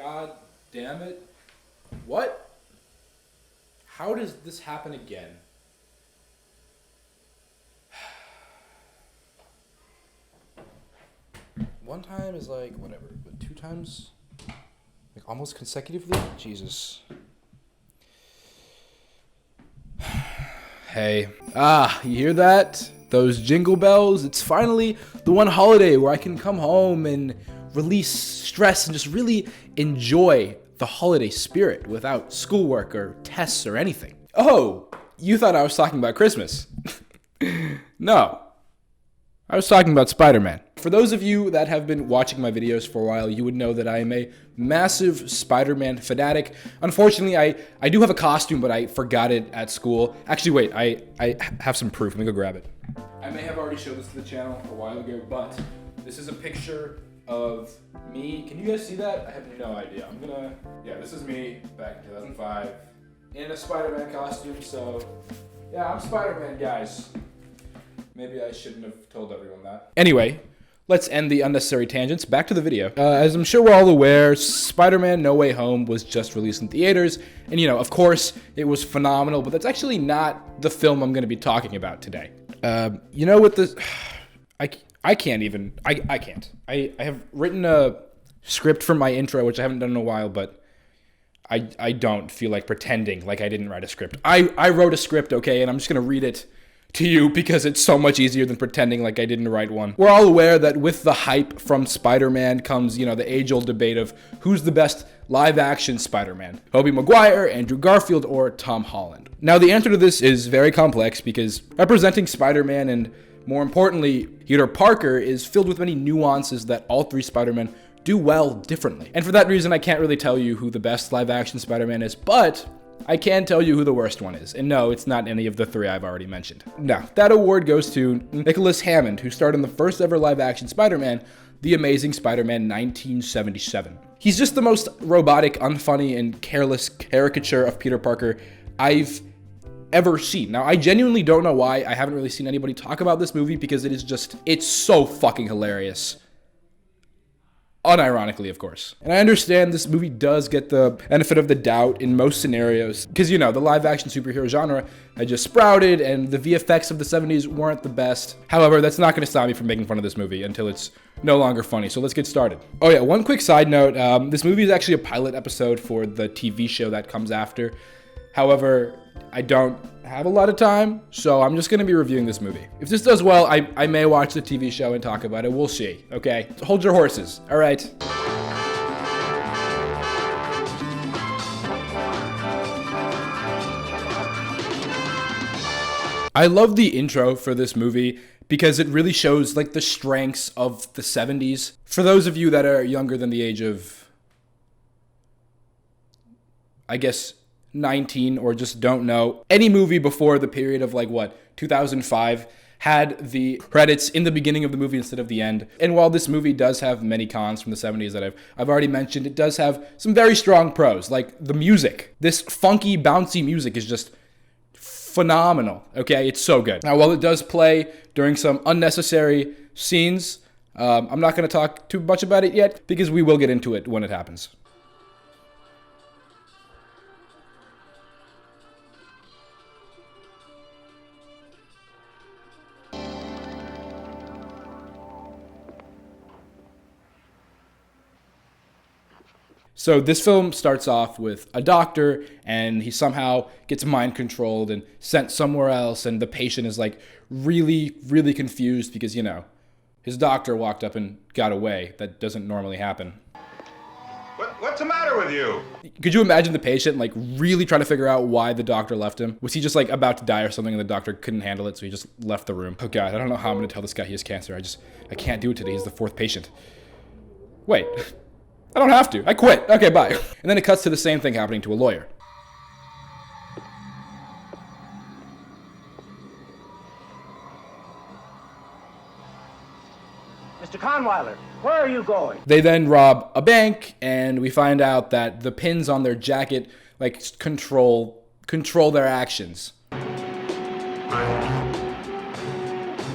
God damn it. What? How does this happen again? One time is like, whatever, but 2 times, like almost consecutively? Jesus. Hey. You hear that? Those jingle bells? It's finally the one holiday where I can come home and release stress and just really enjoy the holiday spirit without schoolwork or tests or anything. Oh, you thought I was talking about Christmas. No. I was talking about Spider-Man. For those of you that have been watching my videos for a while, you would know that I am a massive Spider-Man fanatic. Unfortunately, I do have a costume, but I forgot it at school. Actually, wait, I have some proof. Let me go grab it. I may have already showed this to the channel a while ago, but this is a picture of me. Can you guys see that? I have no idea. Yeah, this is me back in 2005 in a Spider-Man costume, so yeah, I'm Spider-Man, guys. Maybe I shouldn't have told everyone that. Anyway, let's end the unnecessary tangents. Back to the video. As I'm sure we're all aware, Spider-Man No Way Home was just released in theaters. And you know, of course, it was phenomenal, but that's actually not the film I'm going to be talking about today. You know what this... I can't even... I can't. I have written a script for my intro, which I haven't done in a while, but I don't feel like pretending like I didn't write a script. I wrote a script, okay, and I'm just going to read it to you because it's so much easier than pretending like I didn't write one. We're all aware that with the hype from Spider-Man comes, you know, the age-old debate of who's the best live-action Spider-Man, Tobey Maguire, Andrew Garfield, or Tom Holland. Now, the answer to this is very complex because representing Spider-Man and, more importantly, Peter Parker is filled with many nuances that all 3 Spider-Men do well differently. And for that reason, I can't really tell you who the best live-action Spider-Man is, but I can tell you who the worst one is. And no, it's not any of the 3 I've already mentioned. No, that award goes to Nicholas Hammond, who starred in the first ever live-action Spider-Man, The Amazing Spider-Man 1977. He's just the most robotic, unfunny, and careless caricature of Peter Parker I've ever seen. Now, I genuinely don't know why I haven't really seen anybody talk about this movie because it's so fucking hilarious. Unironically, of course. And I understand this movie does get the benefit of the doubt in most scenarios because, you know, the live-action superhero genre had just sprouted and the VFX of the 70s weren't the best. However, that's not going to stop me from making fun of this movie until it's no longer funny. So let's get started. Oh yeah, one quick side note. This movie is actually a pilot episode for the TV show that comes after. However, I don't have a lot of time, so I'm just going to be reviewing this movie. If this does well, I may watch the TV show and talk about it. We'll see, okay? So hold your horses, all right? I love the intro for this movie because it really shows like the strengths of the 70s. For those of you that are younger than the age of, I guess, 19 or just don't know, any movie before the period of like what 2005 had the credits in the beginning of the movie instead of the end. And while this movie does have many cons from the 70s that I've already mentioned, it does have some very strong pros, like the music. This funky bouncy music is just phenomenal. Okay, it's so good. Now, while it does play during some unnecessary scenes, I'm not going to talk too much about it yet because we will get into it when it happens. So this film starts off with a doctor and he somehow gets mind controlled and sent somewhere else, and the patient is like really, really confused because, you know, his doctor walked up and got away. That doesn't normally happen. What's the matter with you? Could you imagine the patient like really trying to figure out why the doctor left him? Was he just like about to die or something and the doctor couldn't handle it, so he just left the room? Oh God, I don't know how I'm gonna tell this guy he has cancer. I can't do it today. He's the 4th patient. Wait. I don't have to. I quit. Okay, bye. And then it cuts to the same thing happening to a lawyer. Mr. Conweiler, where are you going? They then rob a bank, and we find out that the pins on their jacket like control their actions.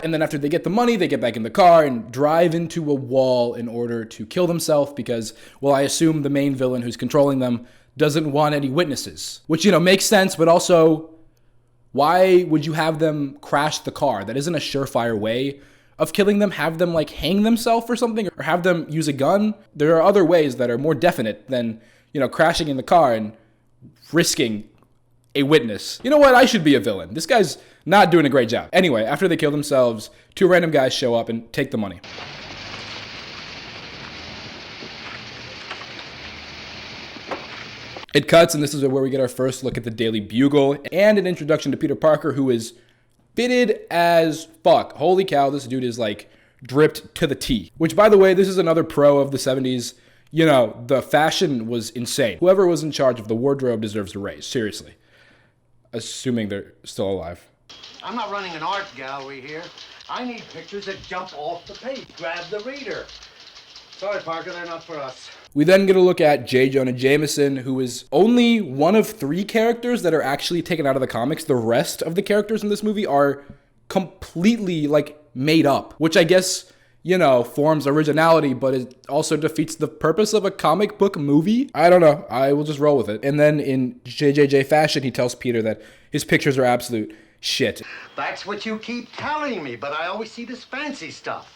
And then after they get the money, they get back in the car and drive into a wall in order to kill themselves because, well, I assume the main villain who's controlling them doesn't want any witnesses. Which, you know, makes sense, but also, why would you have them crash the car? That isn't a surefire way of killing them. Have them, like, hang themselves or something, or have them use a gun. There are other ways that are more definite than, you know, crashing in the car and risking a witness. You know what? I should be a villain. This guy's not doing a great job. Anyway, after they kill themselves, two random guys show up and take the money. It cuts, and this is where we get our first look at the Daily Bugle and an introduction to Peter Parker, who is fitted as fuck. Holy cow, this dude is like dripped to the T. Which, by the way, this is another pro of the 70s. You know, the fashion was insane. Whoever was in charge of the wardrobe deserves a raise, seriously. Assuming they're still alive. I'm not running an art gallery here. I need pictures that jump off the page, grab the reader. Sorry, Parker, they're not for us. We then get a look at J. Jonah Jameson, who is only one of 3 characters that are actually taken out of the comics. The rest of the characters in this movie are completely, like, made up, which I guess, you know, forms originality, but it also defeats the purpose of a comic book movie. I don't know. I will just roll with it. And then in JJJ fashion, he tells Peter that his pictures are absolute shit. That's what you keep telling me, but I always see this fancy stuff.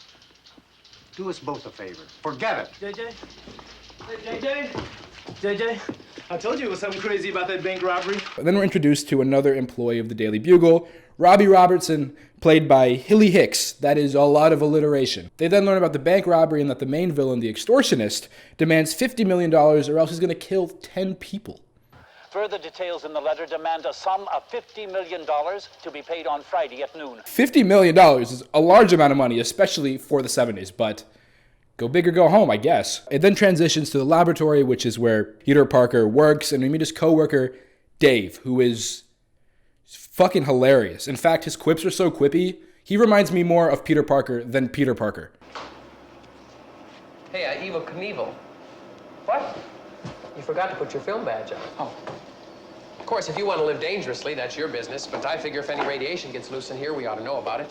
Do us both a favor. Forget it. JJ, I told you it was something crazy about that bank robbery. And then we're introduced to another employee of the Daily Bugle, Robbie Robertson, played by Hilly Hicks. That is a lot of alliteration. They then learn about the bank robbery and that the main villain, the extortionist, demands $50 million or else he's going to kill 10 people. Further details in the letter demand a sum of $50 million to be paid on Friday at noon. $50 million is a large amount of money, especially for the 70s, but go big or go home, I guess. It then transitions to the laboratory, which is where Peter Parker works, and we meet his co-worker, Dave, who is fucking hilarious. In fact, his quips are so quippy, he reminds me more of Peter Parker than Peter Parker. Hey, Evel Knievel. What? You forgot to put your film badge on. Oh. Of course, if you want to live dangerously, that's your business, but I figure if any radiation gets loose in here, we ought to know about it.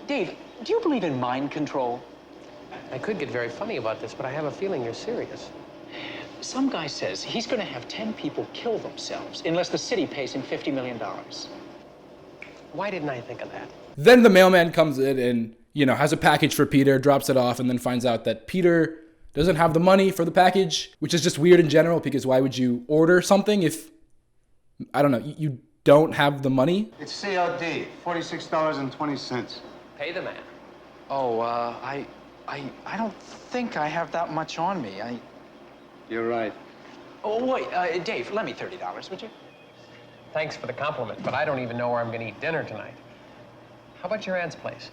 Dave, do you believe in mind control? I could get very funny about this, but I have a feeling you're serious. Some guy says he's going to have 10 people kill themselves unless the city pays him $50 million. Why didn't I think of that? Then the mailman comes in and, you know, has a package for Peter, drops it off, and then finds out that Peter doesn't have the money for the package, which is just weird in general, because why would you order something if, I don't know, you don't have the money? It's COD, $46.20. Pay the man. Oh, I don't think I have that much on me. You're right. Oh, wait, Dave, lend me $30, would you? Thanks for the compliment, but I don't even know where I'm going to eat dinner tonight. How about your aunt's place?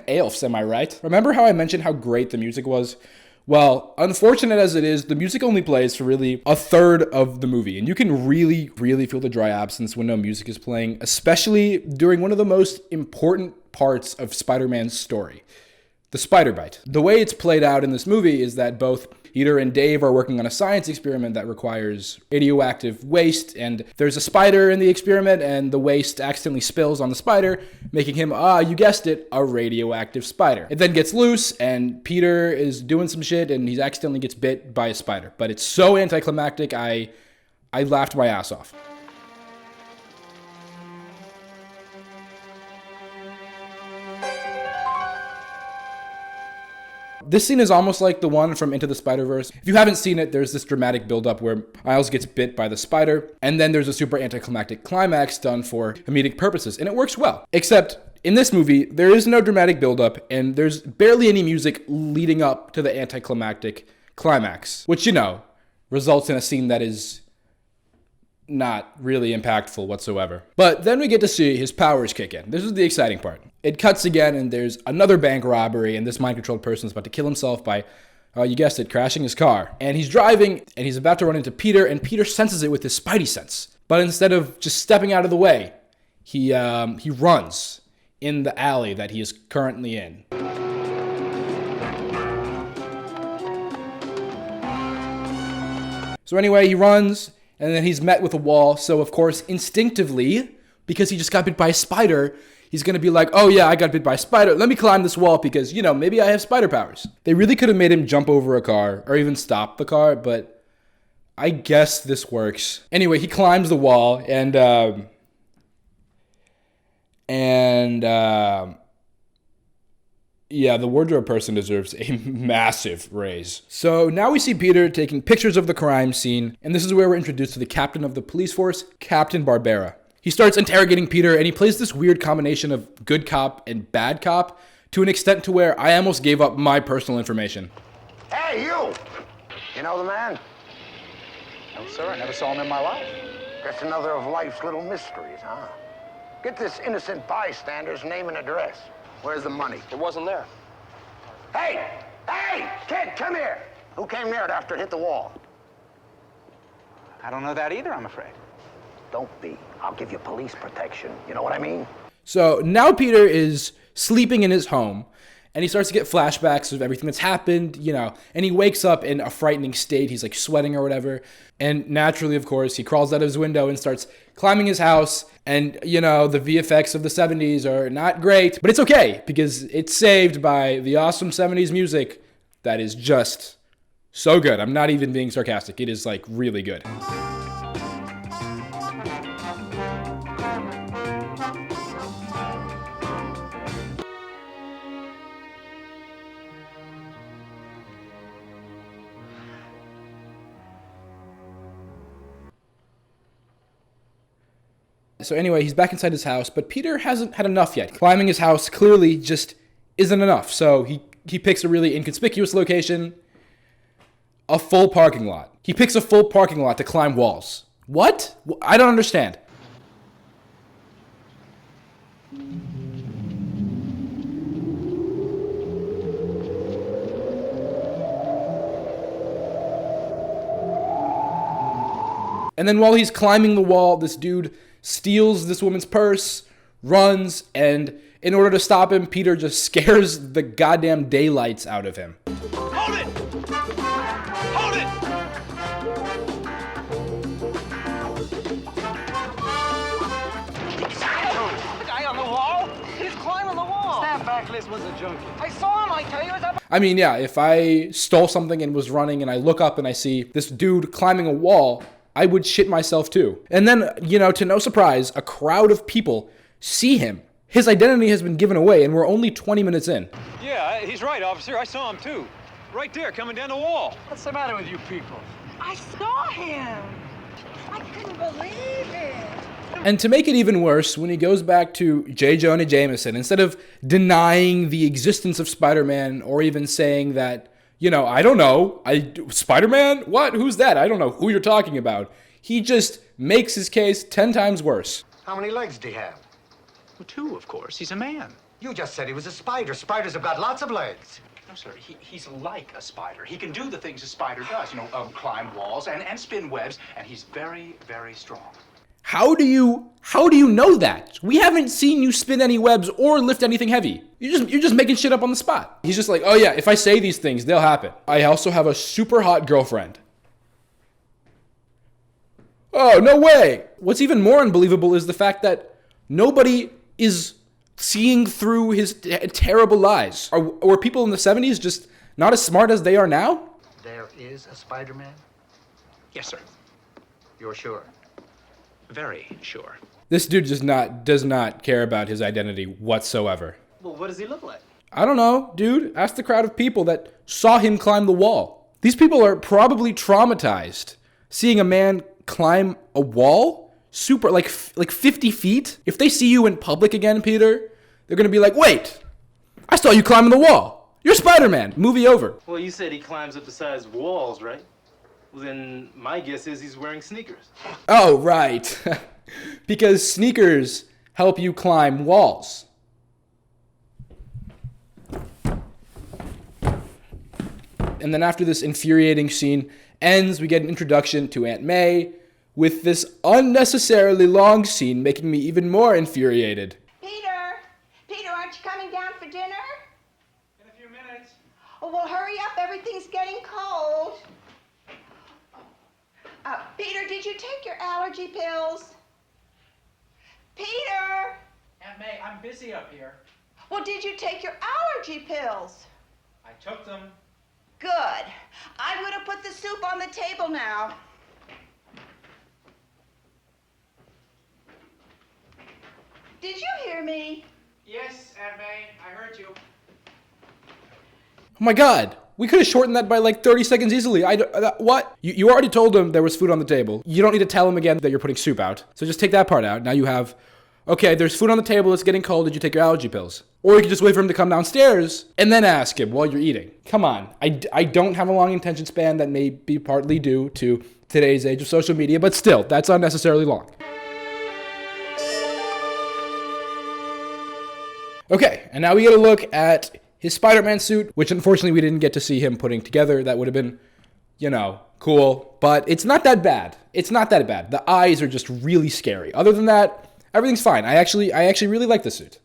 Aelfs, am I right? Remember how I mentioned how great the music was? Well, unfortunate as it is, the music only plays for really a third of the movie, and you can really, really feel the dry absence when no music is playing, especially during one of the most important parts of Spider-Man's story, the spider bite. The way it's played out in this movie is that both Peter and Dave are working on a science experiment that requires radioactive waste, and there's a spider in the experiment, and the waste accidentally spills on the spider, making him, you guessed it, a radioactive spider. It then gets loose, and Peter is doing some shit, and he accidentally gets bit by a spider. But it's so anticlimactic, I laughed my ass off. This scene is almost like the one from Into the Spider-Verse. If you haven't seen it, there's this dramatic buildup where Miles gets bit by the spider, and then there's a super anticlimactic climax done for comedic purposes, and it works well. Except, in this movie, there is no dramatic buildup, and there's barely any music leading up to the anticlimactic climax, which, you know, results in a scene that is not really impactful whatsoever. But then we get to see his powers kick in. This is the exciting part. It cuts again, and there's another bank robbery, and this mind-controlled person is about to kill himself by, you guessed it, crashing his car. And he's driving, and he's about to run into Peter, and Peter senses it with his spidey sense. But instead of just stepping out of the way, he runs in the alley that he is currently in. So anyway, he runs, and then he's met with a wall. So of course, instinctively, because he just got bit by a spider, he's going to be like, oh yeah, I got bit by a spider. Let me climb this wall because, maybe I have spider powers. They really could have made him jump over a car or even stop the car, but I guess this works. Anyway, he climbs the wall yeah, the wardrobe person deserves a massive raise. So now we see Peter taking pictures of the crime scene, and this is where we're introduced to the captain of the police force, Captain Barbera. He starts interrogating Peter, and he plays this weird combination of good cop and bad cop to an extent to where I almost gave up my personal information. Hey, you! You know the man? No, sir, I never saw him in my life. That's another of life's little mysteries, huh? Get this innocent bystander's name and address. Where's the money? It wasn't there. Hey! Hey! Kid, come here! Who came near it after it hit the wall? I don't know that either, I'm afraid. Don't be. I'll give you police protection. You know what I mean? So now Peter is sleeping in his home, and he starts to get flashbacks of everything that's happened, and he wakes up in a frightening state. He's like sweating or whatever. And naturally, of course, he crawls out of his window and starts climbing his house. And, the VFX of the 70s are not great, but it's okay because it's saved by the awesome 70s music that is just so good. I'm not even being sarcastic. It is like really good. So anyway, he's back inside his house, but Peter hasn't had enough yet. Climbing his house clearly just isn't enough. So he picks a really inconspicuous location, a full parking lot. He picks a full parking lot to climb walls. What? I don't understand. And then while he's climbing the wall, this dude steals this woman's purse, runs, and in order to stop him, Peter just scares the goddamn daylights out of him. Hold it! Hold it! The guy on the wall? He's climbing the wall. That backlist was a junkie. I saw him, I tell you. I mean, yeah, if I stole something and was running and I look up and I see this dude climbing a wall, I would shit myself too. And then, to no surprise, a crowd of people see him. His identity has been given away, and we're only 20 minutes in. Yeah, he's right, officer. I saw him too. Right there, coming down the wall. What's the matter with you people? I saw him. I couldn't believe it. And to make it even worse, when he goes back to J. Jonah Jameson, instead of denying the existence of Spider-Man or even saying that, I don't know, Spider-Man? What? Who's that? I don't know who you're talking about. He just makes his case 10 times worse. How many legs do he have? Well, 2, of course. He's a man. You just said he was a spider. Spiders have got lots of legs. No, sir, he's like a spider. He can do the things a spider does, climb walls and spin webs, and he's very, very strong. How do you know that? We haven't seen you spin any webs or lift anything heavy. You're just making shit up on the spot. He's just like, oh yeah, if I say these things, they'll happen. I also have a super hot girlfriend. Oh, no way. What's even more unbelievable is the fact that nobody is seeing through his terrible lies. Were people in the 70s just not as smart as they are now? There is a Spider-Man? Yes, sir. You're sure? Very sure. This dude does not care about his identity whatsoever. Well, what does he look like? I don't know, dude. Ask the crowd of people that saw him climb the wall. These people are probably traumatized seeing a man climb a wall, super like 50 feet. If they see you in public again, Peter, they're gonna be like, wait, I saw you climbing the wall. You're Spider-Man. Movie over. Well, you said he climbs up the size of walls, right? Well, then my guess is he's wearing sneakers. Oh, right. Because sneakers help you climb walls. And then after this infuriating scene ends, we get an introduction to Aunt May with this unnecessarily long scene making me even more infuriated. Peter, aren't you coming down for dinner? In a few minutes. Oh, well, hurry up. Everything's getting cold. Peter, did you take your allergy pills? Peter! Aunt May, I'm busy up here. Well, did you take your allergy pills? I took them. Good. I'm going to put the soup on the table now. Did you hear me? Yes, Aunt May, I heard you. Oh my God. We could have shortened that by like 30 seconds easily. What? You already told him there was food on the table. You don't need to tell him again that you're putting soup out. So just take that part out. Now you have, okay, there's food on the table. It's getting cold. Did you take your allergy pills? Or you could just wait for him to come downstairs and then ask him while you're eating. Come on. I don't have a long attention span. That may be partly due to today's age of social media, but still, that's unnecessarily long. Okay, and now we get a look at his Spider-Man suit, which unfortunately we didn't get to see him putting together. That would have been, you know, cool. But it's not that bad. It's not that bad. The eyes are just really scary. Other than that, everything's fine. I actually really like the suit.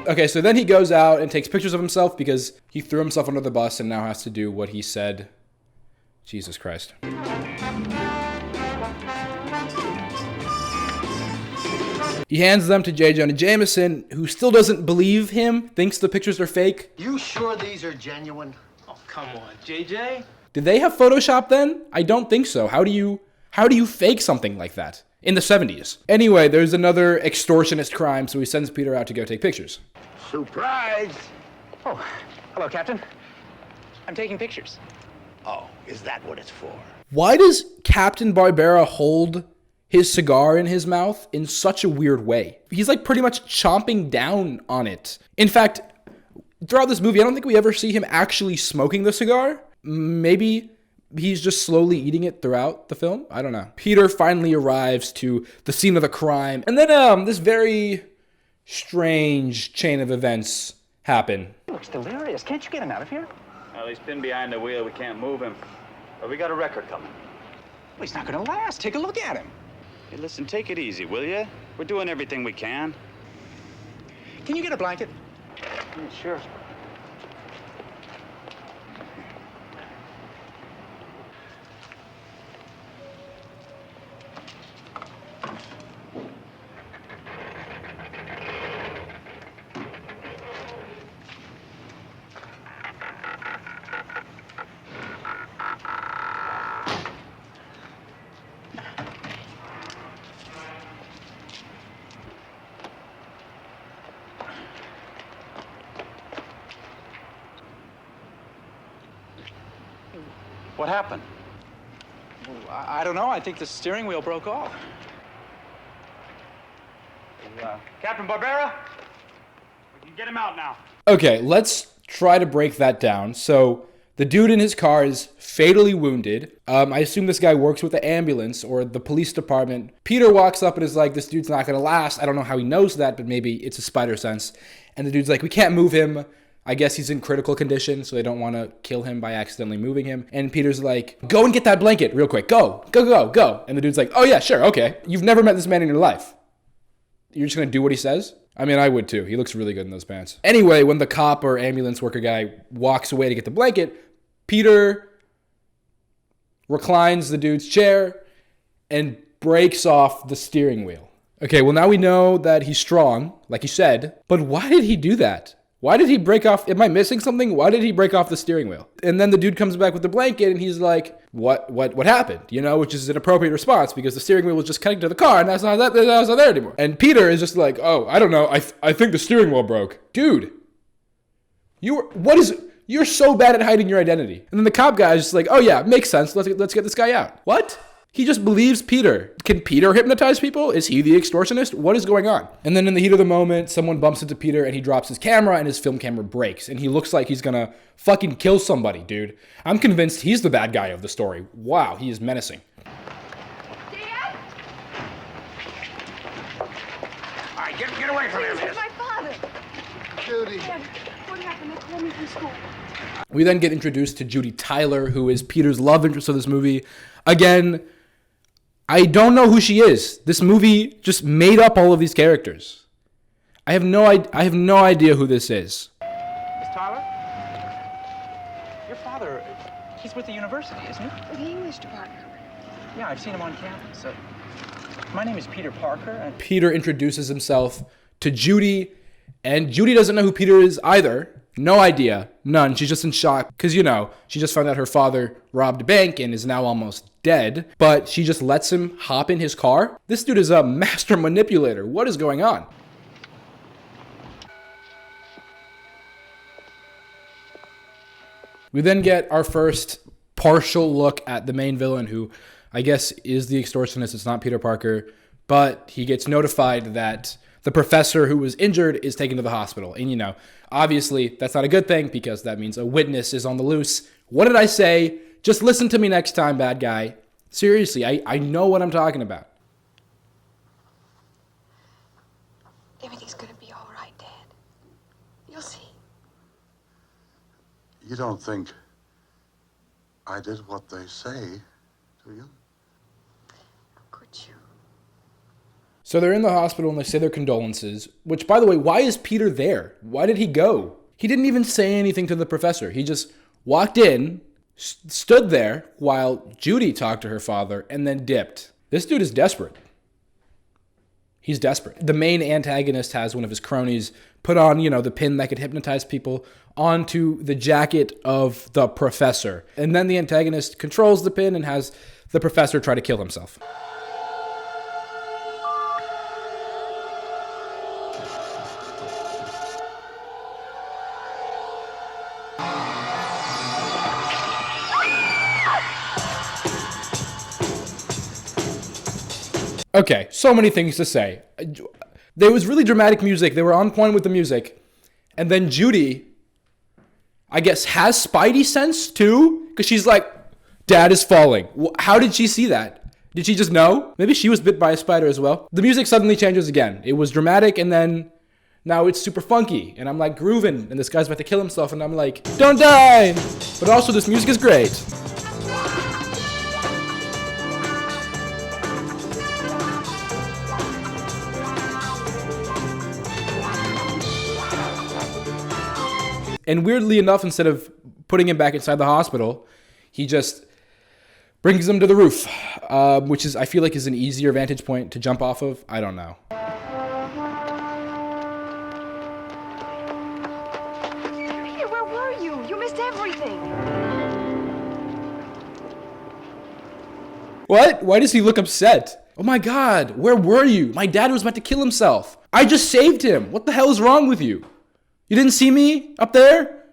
Okay, so then he goes out and takes pictures of himself because he threw himself under the bus and now has to do what he said. Jesus Christ. He hands them to J. Jonah Jameson, who still doesn't believe him, thinks the pictures are fake. You sure these are genuine? Oh, come on, JJ. Did they have Photoshop then? I don't think so. How do you fake something like that? In the 70s. Anyway, there's another extortionist crime, so he sends Peter out to go take pictures. Surprise! Oh, hello, Captain. I'm taking pictures. Oh, is that what it's for? Why does Captain Barbera hold his cigar in his mouth in such a weird way? He's like pretty much chomping down on it. In fact, throughout this movie, I don't think we ever see him actually smoking the cigar. Maybe he's just slowly eating it throughout the film. I don't know. Peter finally arrives to the scene of the crime. And then this very strange chain of events happen. He looks delirious. Can't you get him out of here? Well, he's pinned behind the wheel. We can't move him. But we got a record coming. Well, he's not going to last. Take a look at him. Hey, listen, take it easy, will you? We're doing everything we can. Can you get a blanket? Sure. What happened? Well, I don't know. I think the steering wheel broke off. Captain Barbera? We can get him out now. Okay, let's try to break that down. So the dude in his car is fatally wounded. I assume this guy works with the ambulance or the police department. Peter walks up and is like, this dude's not gonna last. I don't know how he knows that, but maybe it's a spider sense. And the dude's like, we can't move him. I guess he's in critical condition, so they don't want to kill him by accidentally moving him. And Peter's like, go and get that blanket real quick. Go. And the dude's like, oh yeah, sure, okay. You've never met this man in your life. You're just gonna do what he says? I mean, I would too. He looks really good in those pants. Anyway, when the cop or ambulance worker guy walks away to get the blanket, Peter reclines the dude's chair and breaks off the steering wheel. Okay, well now we know that he's strong, like he said, but why did he do that? Why did he break off? Am I missing something? Why did he break off the steering wheel? And then the dude comes back with the blanket and he's like, what happened? You know, which is an appropriate response because the steering wheel was just connected to the car and that's not there anymore. And Peter is just like, oh, I don't know. I think the steering wheel broke. Dude, you're so bad at hiding your identity. And then the cop guy is just like, oh yeah, makes sense. Let's get this guy out. What? He just believes Peter. Can Peter hypnotize people? Is he the extortionist? What is going on? And then in the heat of the moment, someone bumps into Peter and he drops his camera and his film camera breaks. And he looks like he's gonna fucking kill somebody, dude. I'm convinced he's the bad guy of the story. Wow, he is menacing. Dad? All right, get away from him. It's my father. Judy. Dad, what happened? They called me from school. We then get introduced to Judy Tyler, who is Peter's love interest of this movie. Again, I don't know who she is. This movie just made up all of these characters. I have no idea who this is. Miss Tyler? Your father, he's with the university, isn't he? The English department. Yeah, I've seen him on campus. My name is Peter Parker, and Peter introduces himself to Judy, and Judy doesn't know who Peter is either. No idea. None. She's just in shock because, she just found out her father robbed a bank and is now almost dead, but she just lets him hop in his car. This dude is a master manipulator. What is going on? We then get our first partial look at the main villain, who I guess is the extortionist. It's not Peter Parker, but he gets notified that the professor who was injured is taken to the hospital. And, obviously that's not a good thing because that means a witness is on the loose. What did I say? Just listen to me next time, bad guy. Seriously, I know what I'm talking about. Everything's gonna be all right, Dad. You'll see. You don't think I did what they say, do you? How could you? So they're in the hospital and they say their condolences, which, by the way, why is Peter there? Why did he go? He didn't even say anything to the professor. He just walked in, stood there while Judy talked to her father, and then dipped. This dude is desperate. He's desperate. The main antagonist has one of his cronies put on, the pin that could hypnotize people onto the jacket of the professor. And then the antagonist controls the pin and has the professor try to kill himself. Okay, so many things to say. There was really dramatic music. They were on point with the music. And then Judy, I guess, has Spidey sense too? Because she's like, Dad is falling. How did she see that? Did she just know? Maybe she was bit by a spider as well. The music suddenly changes again. It was dramatic and then now it's super funky. And I'm like grooving and this guy's about to kill himself and I'm like, don't die! But also this music is great. And weirdly enough, instead of putting him back inside the hospital, he just brings him to the roof, which I feel like is an easier vantage point to jump off of. I don't know. Hey, where were you? You missed everything. What? Why does he look upset? Oh my God, where were you? My dad was about to kill himself. I just saved him. What the hell is wrong with you? You didn't see me up there?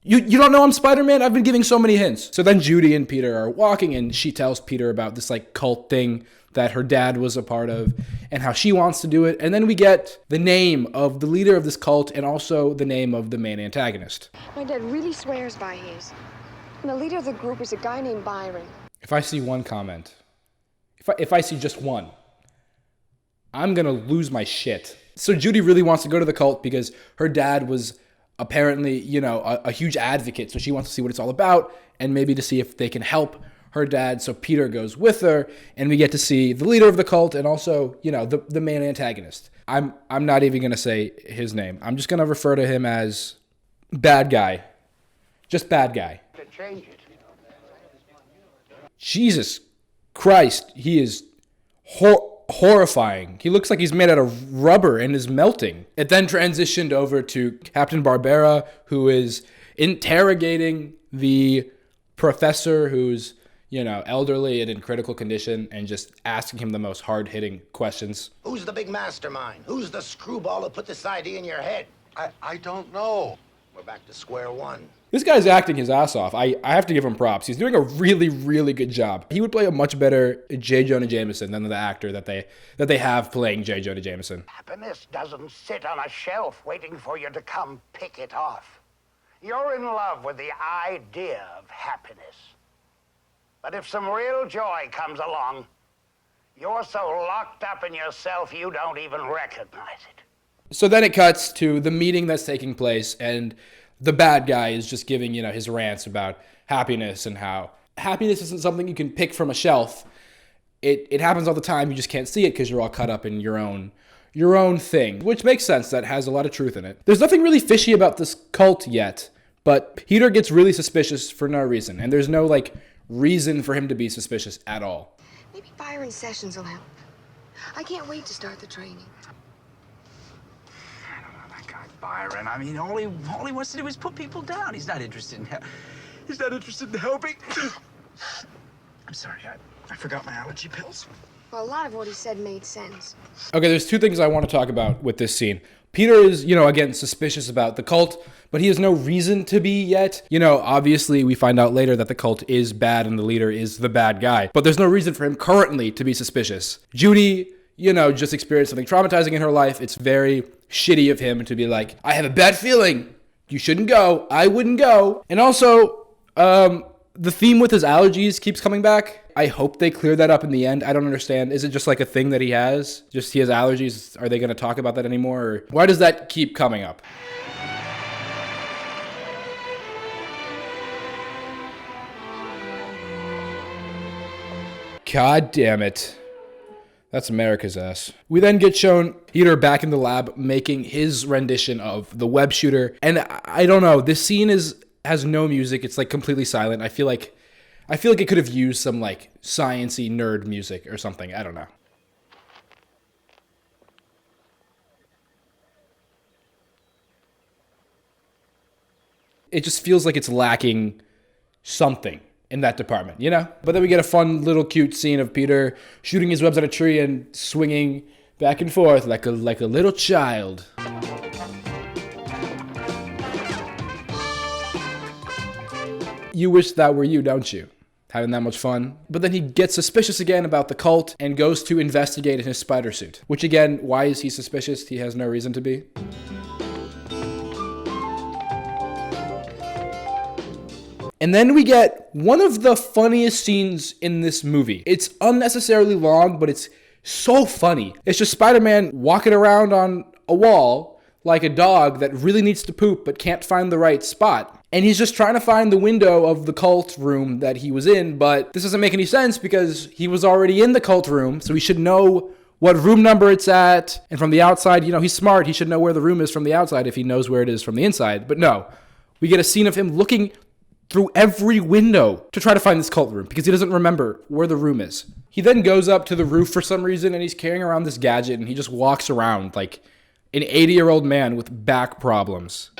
You don't know I'm Spider-Man? I've been giving so many hints. So then Judy and Peter are walking and she tells Peter about this cult thing that her dad was a part of and how she wants to do it. And then we get the name of the leader of this cult and also the name of the main antagonist. My dad really swears by his. And the leader of the group is a guy named Byron. If I see one comment, if I see just one, I'm gonna lose my shit. So Judy really wants to go to the cult because her dad was apparently, a huge advocate. So she wants to see what it's all about and maybe to see if they can help her dad. So Peter goes with her and we get to see the leader of the cult and also, the main antagonist. I'm not even going to say his name. I'm just going to refer to him as bad guy. Just bad guy. Change it. Jesus Christ, he is horrifying. He looks like he's made out of rubber and is melting. It then transitioned over to Captain Barbera, who is interrogating the professor who's, elderly and in critical condition and just asking him the most hard-hitting questions. Who's the big mastermind? Who's the screwball who put this idea in your head? I don't know. We're back to square one. This guy's acting his ass off. I have to give him props. He's doing a really, really good job. He would play a much better J. Jonah Jameson than the actor that they have playing J. Jonah Jameson. Happiness doesn't sit on a shelf waiting for you to come pick it off. You're in love with the idea of happiness. But if some real joy comes along, you're so locked up in yourself you don't even recognize it. So then it cuts to the meeting that's taking place, and the bad guy is just giving, his rants about happiness and how happiness isn't something you can pick from a shelf. it happens all the time. You just can't see it because you're all caught up in your own thing, which makes sense. That has a lot of truth in it. There's nothing really fishy about this cult yet, but Peter gets really suspicious for no reason, and there's no like reason for him to be suspicious at all. Maybe firing sessions will help. I can't wait to start the training. I don't know, that guy Byron. I mean, all he wants to do is put people down. He's not interested in helping. I'm sorry, I forgot my allergy pills. Well, a lot of what he said made sense. Okay, there's two things I want to talk about with this scene. Peter is, again, suspicious about the cult, but he has no reason to be yet. Obviously, we find out later that the cult is bad and the leader is the bad guy, but there's no reason for him currently to be suspicious. Judy, just experienced something traumatizing in her life. It's very shitty of him to be like, I have a bad feeling. You shouldn't go. I wouldn't go. And also, the theme with his allergies keeps coming back. I hope they clear that up in the end. I don't understand. Is it just like a thing that he has? Just he has allergies? Are they going to talk about that anymore? Or why does that keep coming up? God damn it. That's America's ass. We then get shown Peter back in the lab making his rendition of the web shooter. And I don't know. This scene has no music. It's like completely silent. I feel like it could have used some like science-y nerd music or something. I don't know. It just feels like it's lacking something in that department, But then we get a fun little cute scene of Peter shooting his webs at a tree and swinging back and forth like a little child. You wish that were you, don't you? Having that much fun. But then he gets suspicious again about the cult and goes to investigate in his spider suit. Which again, why is he suspicious? He has no reason to be. And then we get one of the funniest scenes in this movie. It's unnecessarily long, but it's so funny. It's just Spider-Man walking around on a wall like a dog that really needs to poop but can't find the right spot. And he's just trying to find the window of the cult room that he was in, but this doesn't make any sense because he was already in the cult room, so he should know what room number it's at. And from the outside, he's smart. He should know where the room is from the outside if he knows where it is from the inside. But no, we get a scene of him looking through every window to try to find this cult room because he doesn't remember where the room is. He then goes up to the roof for some reason and he's carrying around this gadget and he just walks around like an 80-year-old man with back problems.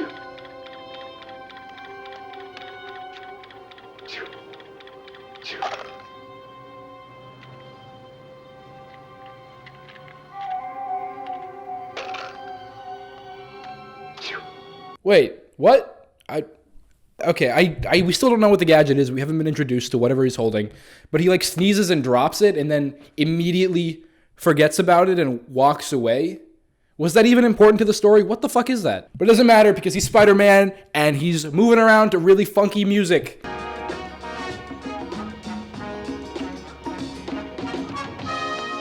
Wait, what? We still don't know what the gadget is. We haven't been introduced to whatever he's holding. But he like sneezes and drops it and then immediately forgets about it and walks away. Was that even important to the story? What the fuck is that? But it doesn't matter because he's Spider-Man and he's moving around to really funky music.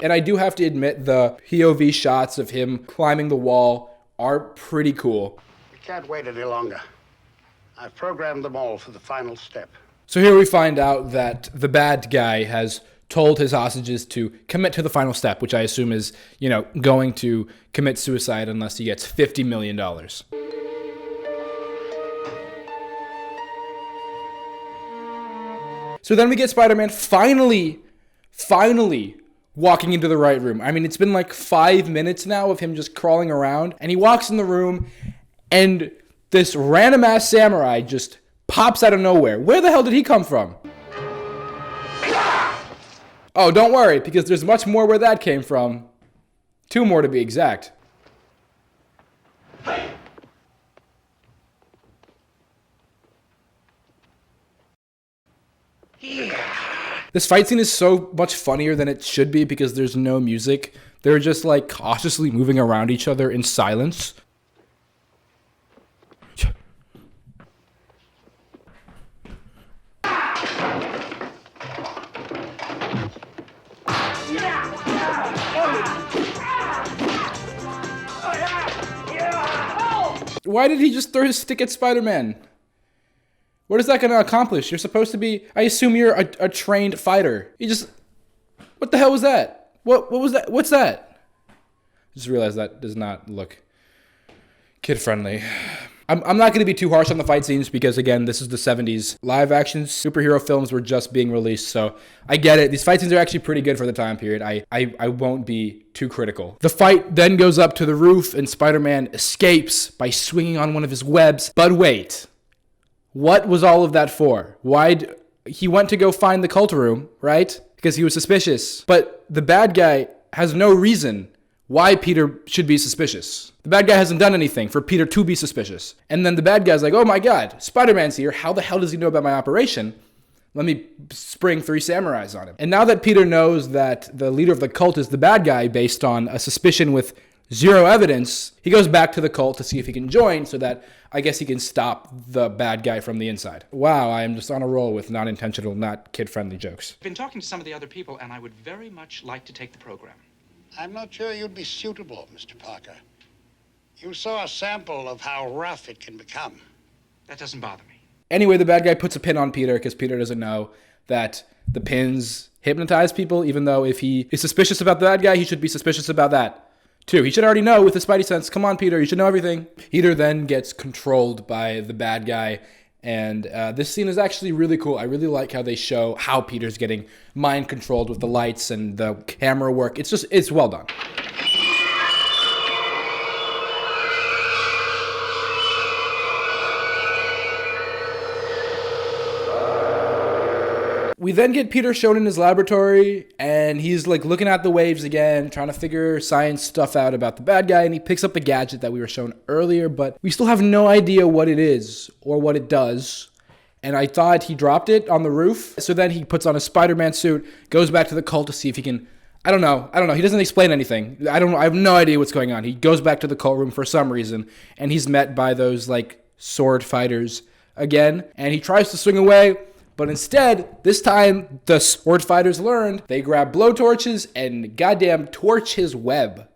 And I do have to admit the POV shots of him climbing the wall are pretty cool. We can't wait any longer. I've programmed them all for the final step. So here we find out that the bad guy has told his hostages to commit to the final step, which I assume is, going to commit suicide unless he gets $50 million. So then we get Spider-Man finally walking into the right room. I mean, it's been like 5 minutes now of him just crawling around, and he walks in the room, and this random-ass samurai just pops out of nowhere. Where the hell did he come from? Oh, don't worry, because there's much more where that came from. 2 more to be exact. This fight scene is so much funnier than it should be because there's no music. They're just like cautiously moving around each other in silence. Why did he just throw his stick at Spider-Man? What is that going to accomplish? You're supposed to be... I assume you're a trained fighter. You just... What the hell was that? What was that? What's that? Just realized that does not look kid-friendly. I'm not going to be too harsh on the fight scenes because, again, this is the 70s. Live action superhero films were just being released, so I get it. These fight scenes are actually pretty good for the time period. I won't be too critical. The fight then goes up to the roof, and Spider-Man escapes by swinging on one of his webs. But wait, what was all of that for? He went to go find the cult room, right? Because he was suspicious. But the bad guy has no reason why Peter should be suspicious. The bad guy hasn't done anything for Peter to be suspicious. And then the bad guy's like, oh my God, Spider-Man's here. How the hell does he know about my operation? Let me spring 3 samurais on him. And now that Peter knows that the leader of the cult is the bad guy based on a suspicion with 0 evidence, he goes back to the cult to see if he can join so that I guess he can stop the bad guy from the inside. Wow, I am just on a roll with non-intentional, not kid-friendly jokes. I've been talking to some of the other people, and I would very much like to take the program. I'm not sure you'd be suitable, Mr. Parker. You saw a sample of how rough it can become. That doesn't bother me. Anyway, the bad guy puts a pin on Peter because Peter doesn't know that the pins hypnotize people, even though if he is suspicious about the bad guy, he should be suspicious about that too. He should already know with his spidey sense. Come on, Peter, you should know everything. Peter then gets controlled by the bad guy, and this scene is actually really cool. I really like how they show how Peter's getting mind controlled with the lights and the camera work. It's well done. We then get Peter shown in his laboratory, and he's like looking at the waves again, trying to figure science stuff out about the bad guy, and he picks up the gadget that we were shown earlier, but we still have no idea what it is or what it does. And I thought he dropped it on the roof. So then he puts on a Spider-Man suit, goes back to the cult to see if he can, I don't know. He doesn't explain anything. I have no idea what's going on. He goes back to the cult room for some reason, and he's met by those like sword fighters again, and he tries to swing away. But instead, this time, the sword fighters learned. They grab blowtorches and goddamn torch his web.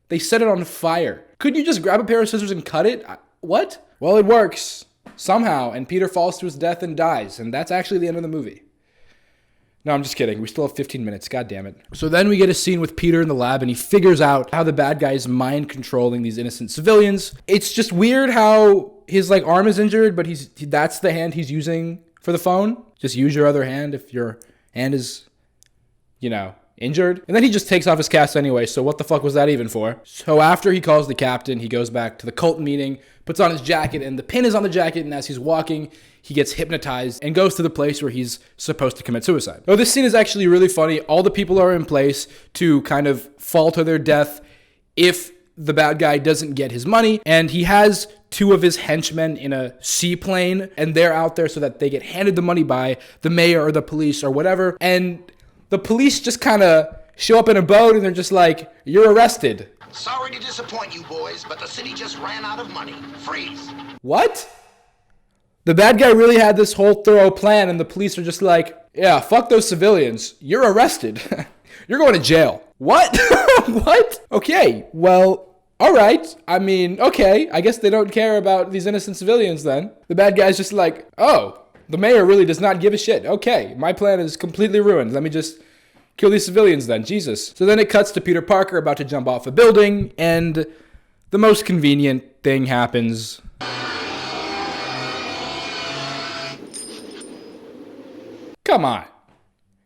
They set it on fire. Couldn't you just grab a pair of scissors and cut it? What? Well, it works. Somehow. And Peter falls to his death and dies. And that's actually the end of the movie. No, I'm just kidding. We still have 15 minutes. God damn it. So then we get a scene with Peter in the lab, and he figures out how the bad guy is mind controlling these innocent civilians. It's just weird how his like arm is injured, but that's the hand he's using for the phone. Just use your other hand if your hand is, injured. And then he just takes off his cast anyway, so what the fuck was that even for? So after he calls the captain, he goes back to the cult meeting, puts on his jacket, and the pin is on the jacket, and as he's walking, he gets hypnotized and goes to the place where he's supposed to commit suicide. Oh, this scene is actually really funny. All the people are in place to kind of fall to their death if the bad guy doesn't get his money, and he has 2 of his henchmen in a seaplane, and they're out there so that they get handed the money by the mayor or the police or whatever, and the police just kind of show up in a boat, and they're just like, you're arrested. Sorry to disappoint you boys, but the city just ran out of money. Freeze. What? The bad guy really had this whole thorough plan, and the police are just like, yeah, fuck those civilians. You're arrested. You're going to jail. What? What? Okay, well, all right. I mean, okay. I guess they don't care about these innocent civilians then. The bad guy's just like, oh, the mayor really does not give a shit. Okay, my plan is completely ruined. Let me just kill these civilians then. Jesus. So then it cuts to Peter Parker about to jump off a building, and the most convenient thing happens. Come on.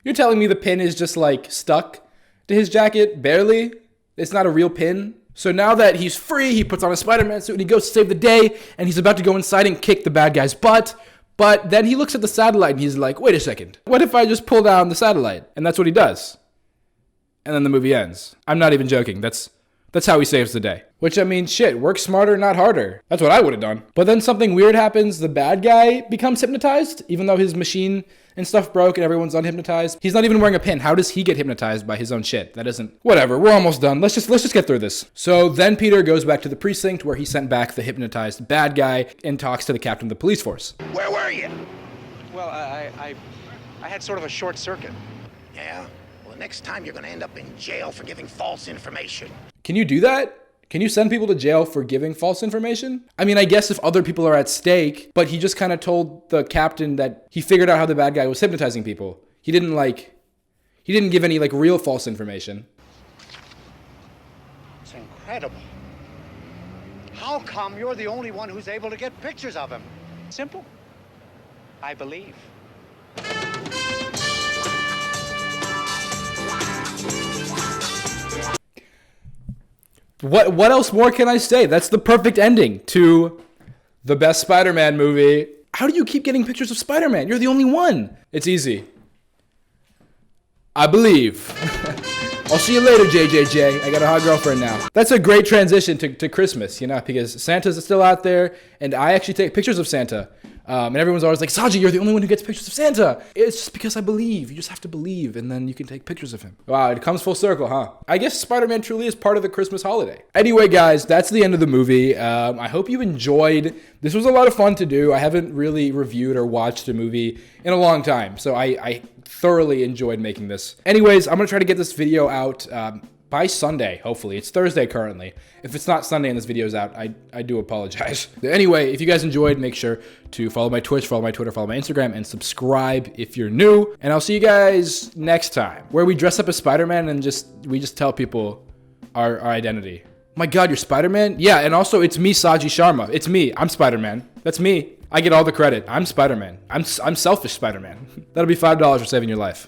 You're telling me the pin is just like stuck to his jacket? Barely? It's not a real pin? So now that he's free, he puts on a Spider-Man suit and he goes to save the day, and he's about to go inside and kick the bad guy's butt. But then he looks at the satellite and he's like, wait a second. What if I just pull down the satellite? And that's what he does. And then the movie ends. I'm not even joking. That's how he saves the day. Which, I mean, shit, work smarter, not harder. That's what I would have done. But then something weird happens. The bad guy becomes hypnotized, even though his machine and stuff broke and everyone's unhypnotized. He's not even wearing a pin. How does he get hypnotized by his own shit? That isn't... Whatever, we're almost done. Let's just get through this. So then Peter goes back to the precinct where he sent back the hypnotized bad guy and talks to the captain of the police force. Where were you? Well, I had sort of a short circuit. Yeah? Well, next time you're going to end up in jail for giving false information. Can you do that? Can you send people to jail for giving false information? I mean, I guess if other people are at stake, but he just kind of told the captain that he figured out how the bad guy was hypnotizing people. He didn't He didn't give any like real false information. It's incredible. How come you're the only one who's able to get pictures of him? Simple. I believe. What else more can I say? That's the perfect ending to the best Spider-Man movie. How do you keep getting pictures of Spider-Man? You're the only one. It's easy. I believe. I'll see you later, JJJ. I got a hot girlfriend now. That's a great transition to Christmas, you know, because Santa's still out there, and I actually take pictures of Santa. And everyone's always like, Saji, you're the only one who gets pictures of Santa. It's just because I believe. You just have to believe, and then you can take pictures of him. Wow, it comes full circle, huh? I guess Spider-Man truly is part of the Christmas holiday. Anyway, guys, that's the end of the movie. I hope you enjoyed. This was a lot of fun to do. I haven't really reviewed or watched a movie in a long time, so I thoroughly enjoyed making this. Anyways, I'm going to try to get this video out by Sunday, hopefully. It's Thursday currently. If it's not Sunday and this video is out, I do apologize. Anyway, if you guys enjoyed, make sure to follow my Twitch, follow my Twitter, follow my Instagram, and subscribe if you're new. And I'll see you guys next time, where we dress up as Spider-Man and we just tell people our identity. My God, you're Spider-Man? Yeah, and also it's me, Saji Sharma. It's me. I'm Spider-Man. That's me. I get all the credit. I'm Spider-Man. I'm selfish Spider-Man. That'll be $5 for saving your life.